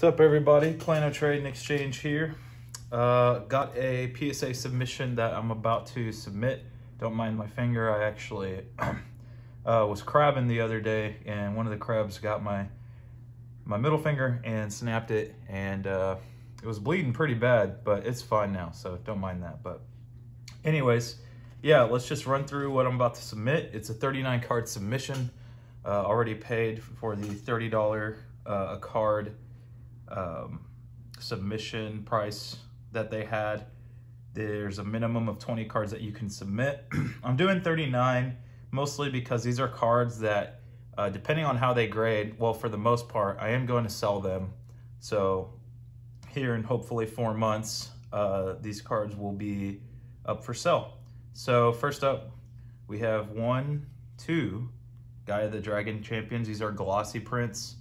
What's up, everybody? Plano Trade and Exchange here. Got a PSA submission that I'm about to submit. Don't mind my finger. I actually was crabbing the other day, and one of the crabs got my middle finger and snapped it, and it was bleeding pretty bad, but it's fine now, so don't mind that. But anyways, yeah, let's just run through what I'm about to submit. It's a 39 card submission. Already paid for the $30 a card submission price that they had. There's a minimum of 20 cards that you can submit. I'm doing 39 mostly because these are cards that depending on how they grade, well, for the most part, I am going to sell them. So here in hopefully 4 months, these cards will be up for sale. So first up, we have 1, 2 Gaia the Dragon Champions. These are glossy prints.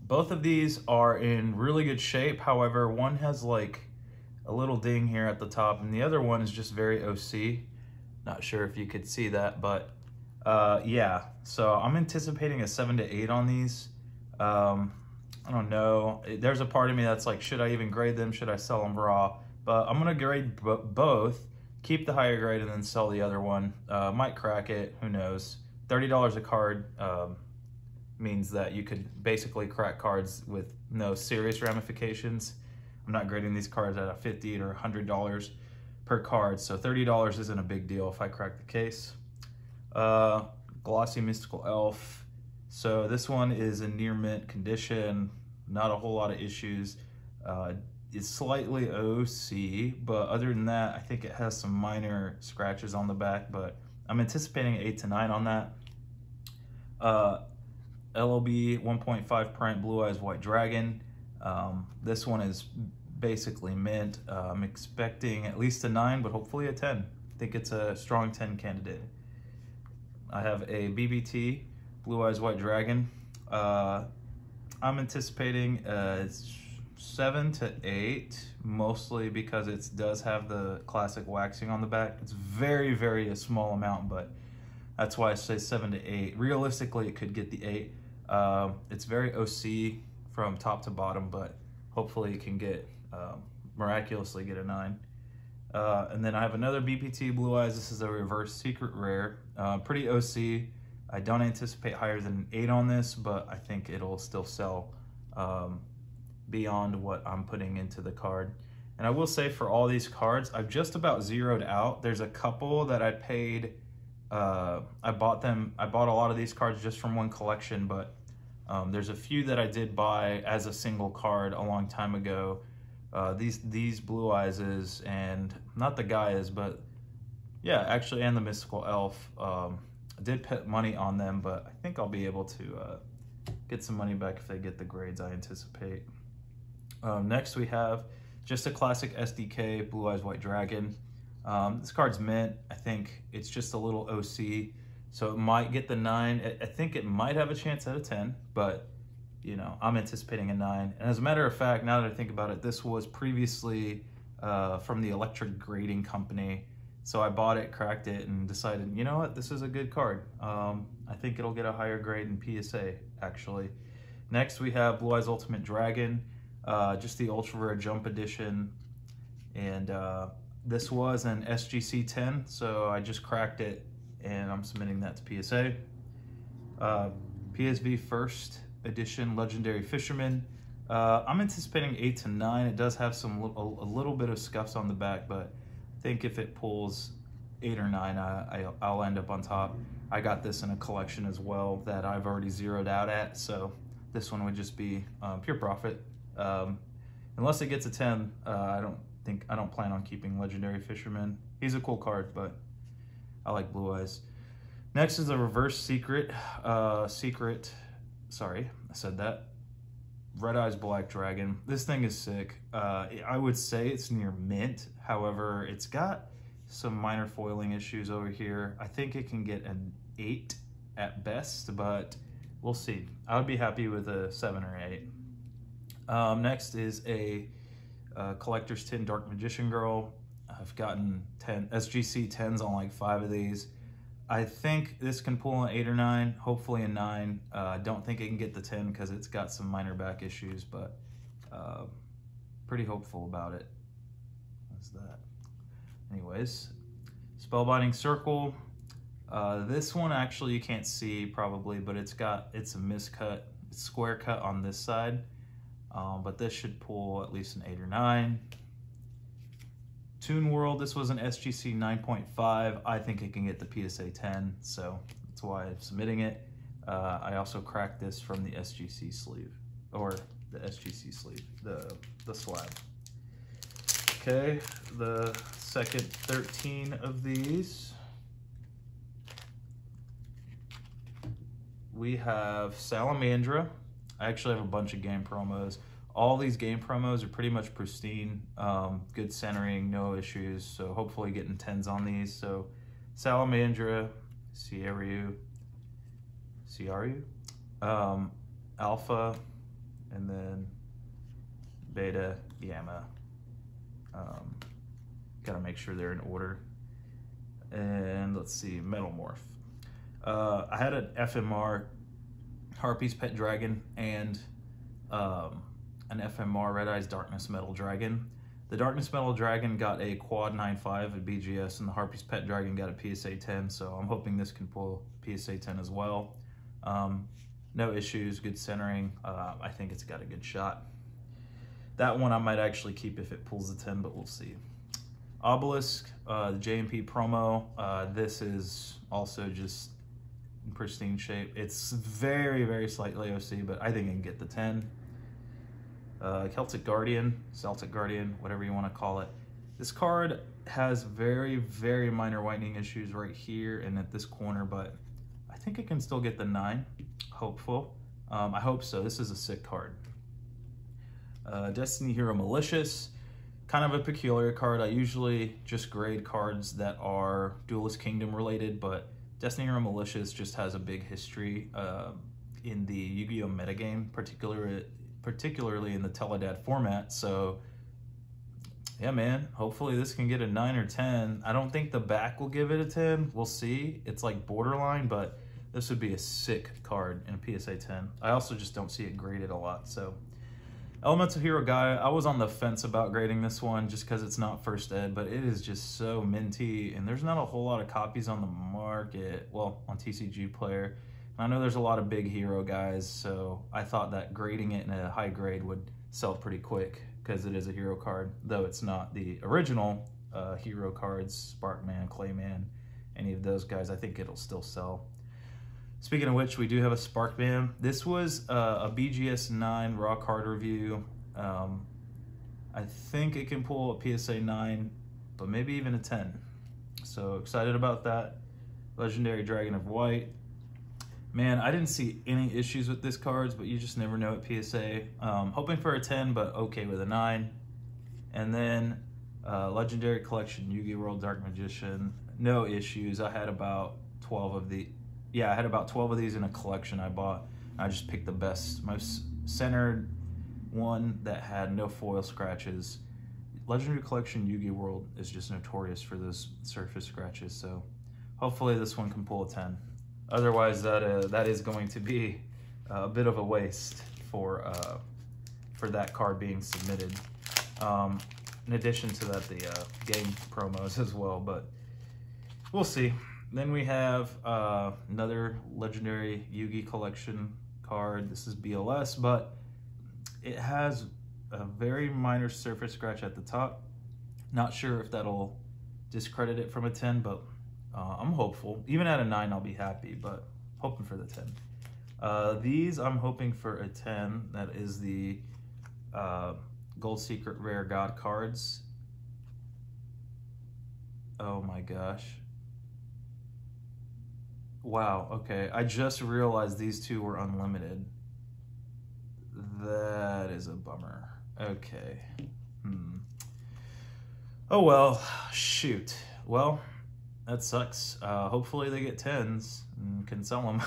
Both of these are in really good shape. However, one has like a little ding here at the top, and the other one is just very OC. Not sure if you could see that, but yeah. So I'm anticipating a 7 to 8 on these. I don't know. There's a part of me that's like, should I even grade them? Should I sell them raw? But I'm gonna grade both, keep the higher grade, and then sell the other one. Might crack it, who knows. $30 a card means that you could basically crack cards with no serious ramifications. I'm not grading these cards at a $50 or $100 per card, so $30 isn't a big deal if I crack the case. Glossy Mystical Elf. So this one is in near mint condition, not a whole lot of issues. It's slightly OC, but other than that, I think it has some minor scratches on the back, but I'm anticipating 8 to 9 on that. LOB 1.5 print Blue Eyes White Dragon. This one is basically mint. I'm expecting at least a 9, but hopefully a 10. I think it's a strong 10 candidate. I have a BBT Blue Eyes White Dragon. I'm anticipating 7 to 8, mostly because it does have the classic waxing on the back. It's very a small amount, but that's why I say 7 to 8. Realistically, it could get the 8. It's very OC from top to bottom, but hopefully it can get miraculously get a 9. And then I have another BPT Blue Eyes. This is a reverse secret rare, pretty OC. I don't anticipate higher than an 8 on this, but I think it'll still sell beyond what I'm putting into the card. And I will say, for all these cards, I've just about zeroed out. There's a couple that I paid. I bought a lot of these cards just from one collection, but there's a few that I did buy as a single card a long time ago. These Blue Eyes and not the Gaias, but yeah, actually, and the Mystical Elf. I did put money on them, but I think I'll be able to get some money back if they get the grades I anticipate. Next, we have just a classic SDK Blue Eyes White Dragon. This card's mint. I think it's just a little OC, so it might get the 9. I think it might have a chance at a 10, but you know, I'm anticipating a 9. And as a matter of fact, now that I think about it, this was previously from the electric grading company. So I bought it, cracked it, and decided, you know what, this is a good card. I think it'll get a higher grade in PSA, actually. Next, we have Blue Eyes Ultimate Dragon, just the Ultra Rare Jump Edition. And this was an SGC 10, so I just cracked it, and I'm submitting that to PSA. PSV First Edition Legendary Fisherman. I'm anticipating 8 to 9. It does have a little bit of scuffs on the back, but I think if it pulls 8 or 9, I'll end up on top. I got this in a collection as well that I've already zeroed out at, so this one would just be pure profit. Unless it gets a 10, I don't plan on keeping Legendary Fisherman. He's a cool card, but I like Blue Eyes. Next is a reverse secret, sorry, I said that. Red Eyes Black Dragon. This thing is sick. I would say it's near mint. However, it's got some minor foiling issues over here. I think it can get an 8 at best, but we'll see. I would be happy with a 7 or 8. Next is a Collector's Tin Dark Magician Girl. I've gotten 10 SGC 10s on like 5 of these. I think this can pull an 8 or 9, hopefully a 9. I don't think it can get the 10 because it's got some minor back issues, but pretty hopeful about it. What's that? Anyways, Spellbinding Circle. This one actually you can't see probably, but it's a miscut, it's square cut on this side. But this should pull at least an 8 or 9. Toon World, this was an SGC 9.5. I think it can get the PSA 10, so that's why I'm submitting it. I also cracked this from the SGC sleeve, or the SGC sleeve, the slab. Okay, the second 13 of these. We have Salamandra. I actually have a bunch of game promos. All these game promos are pretty much pristine, good centering, no issues. So hopefully getting 10s on these. So Salamandra, Ciaru, Alpha, and then Beta, Gamma. Gotta make sure they're in order. And let's see, Metalmorph. I had an FMR Harpy's Pet Dragon and an FMR Red Eyes Darkness Metal Dragon. The Darkness Metal Dragon got a quad 9.5 at BGS, and the Harpy's Pet Dragon got a PSA 10, so I'm hoping this can pull PSA 10 as well. No issues, good centering. I think it's got a good shot. That one I might actually keep if it pulls the 10, but we'll see. Obelisk, the JMP promo. This is also just in pristine shape. It's very, very slightly OC, but I think I can get the 10. Celtic Guardian, whatever you want to call it. This card has very, very minor whitening issues right here and at this corner, but I think it can still get the 9. Hopeful. I hope so. This is a sick card. Destiny Hero Malicious, kind of a peculiar card. I usually just grade cards that are Duelist Kingdom related, but Destiny Hero Malicious just has a big history in the Yu-Gi-Oh! Metagame, particularly in the Teledad format. So yeah, man, hopefully this can get a 9 or 10. I don't think the back will give it a 10. We'll see. It's like borderline, but this would be a sick card in a PSA 10. I also just don't see it graded a lot. So Elemental Hero Gaia, I was on the fence about grading this one just because it's not first ed, but it is just so minty, and there's not a whole lot of copies on the market, well, on TCG Player. I know there's a lot of big hero guys, so I thought that grading it in a high grade would sell pretty quick because it is a hero card, though it's not the original hero cards, Sparkman, Clayman, any of those guys. I think it'll still sell. Speaking of which, we do have a Sparkman. This was a BGS 9 raw card review. I think it can pull a PSA 9, but maybe even a 10. So excited about that. Legendary Dragon of White. Man, I didn't see any issues with this cards, but you just never know at PSA. Hoping for a 10, but okay with a 9. And then Legendary Collection, Yu-Gi-Oh! World Dark Magician. No issues. I had about 12 of the... Yeah, I had about 12 of these in a collection I bought. I just picked the best, most centered one that had no foil scratches. Legendary Collection Yu-Gi-Oh! World is just notorious for those surface scratches, so hopefully this one can pull a 10. Otherwise, that is going to be a bit of a waste for that card being submitted. In addition to that, the game promos as well, but we'll see. Then we have another Legendary Yu-Gi Collection card. This is BLS, but it has a very minor surface scratch at the top. Not sure if that'll discredit it from a 10, but I'm hopeful. Even at a 9, I'll be happy, but hoping for the 10. These, I'm hoping for a 10. That is the Gold Secret Rare God cards. Oh my gosh. Wow, okay. I just realized these two were unlimited. That is a bummer. Okay. Oh well, shoot. Well, that sucks. Hopefully they get 10s and can sell them.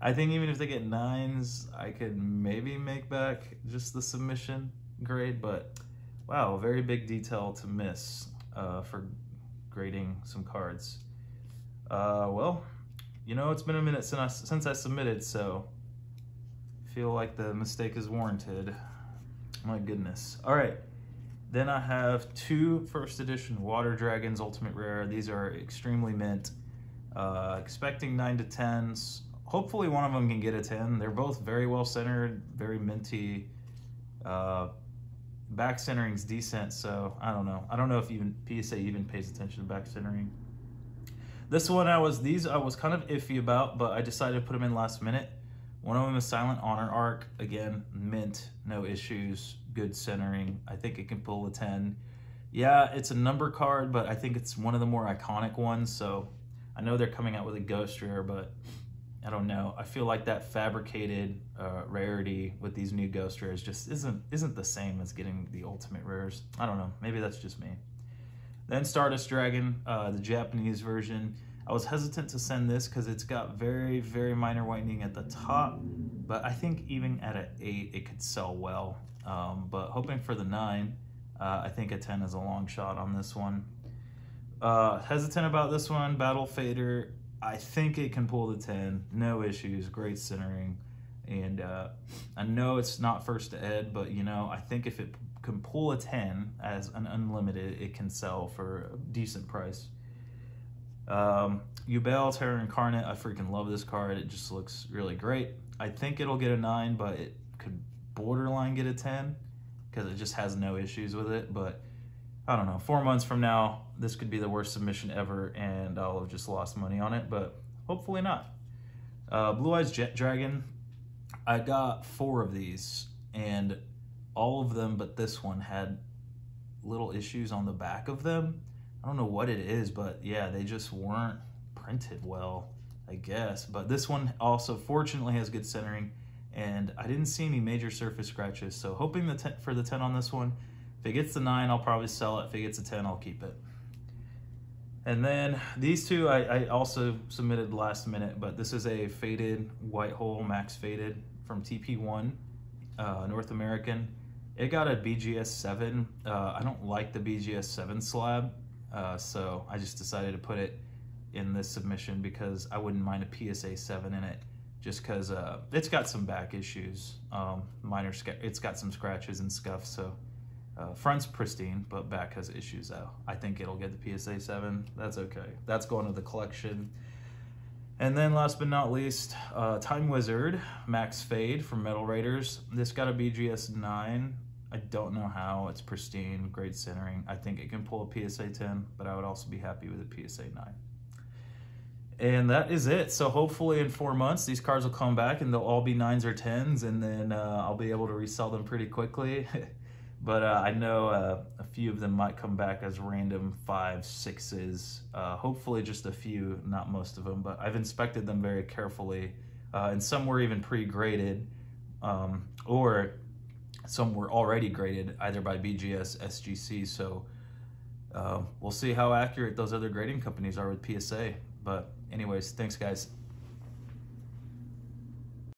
I think even if they get 9s, I could maybe make back just the submission grade, but wow, very big detail to miss for grading some cards. Well, you know, it's been a minute since I submitted, so I feel like the mistake is warranted. My goodness. All right. Then I have two first edition Water Dragons Ultimate Rare. These are extremely mint. Expecting 9 to 10s. Hopefully one of them can get a 10. They're both very well centered, very minty. Back centering's decent, so I don't know. I don't know if even PSA even pays attention to back centering. This one I was kind of iffy about, but I decided to put them in last minute. One of them is Silent Honor Arc. Again, mint, no issues, good centering. I think it can pull a 10. Yeah, it's a number card, but I think it's one of the more iconic ones, so I know they're coming out with a ghost rare, but I don't know. I feel like that fabricated rarity with these new ghost rares just isn't the same as getting the ultimate rares. I don't know. Maybe that's just me. Then Stardust Dragon, the Japanese version. I was hesitant to send this because it's got very, very minor whitening at the top, but I think even at an 8, it could sell well. But hoping for the 9, I think a 10 is a long shot on this one. Hesitant about this one, Battle Fader. I think it can pull the 10, no issues, great centering. And I know it's not first to ed, but you know, I think if it can pull a 10 as an unlimited, it can sell for a decent price. Yubel Terror Incarnate, I freaking love this card. It just looks really great. I think it'll get a 9, but it could borderline get a 10 because it just has no issues with it. But I don't know, 4 months from now, this could be the worst submission ever and I'll have just lost money on it, but hopefully not. Blue Eyes Jet Dragon, I got 4 of these and all of them but this one had little issues on the back of them. I don't know what it is, but yeah, they just weren't printed well, I guess. But this one also fortunately has good centering and I didn't see any major surface scratches, so hoping for the 10 on this one. If it gets the 9, I'll probably sell it. If it gets a 10, I'll keep it. And then these two I also submitted last minute, but this is a faded white hole, max faded from TP1, North American. It got a BGS 7. I don't like the BGS 7 slab, so I just decided to put it in this submission because I wouldn't mind a PSA 7 in it, just because it's got some back issues, it's got some scratches and scuffs, so front's pristine, but back has issues though. I think it'll get the PSA 7. That's okay. That's going to the collection. And then last but not least, Time Wizard Max Fade from Metal Raiders. This got a BGS 9. I don't know how. It's pristine, great centering. I think it can pull a PSA 10, but I would also be happy with a PSA 9. And that is it. So hopefully in 4 months, these cards will come back and they'll all be 9s or 10s, and then I'll be able to resell them pretty quickly. But I know a few of them might come back as random 5s, 6s. Hopefully just a few, not most of them, but I've inspected them very carefully. And some were even pre-graded, or some were already graded either by BGS, SGC. So we'll see how accurate those other grading companies are with PSA. But anyways, thanks guys.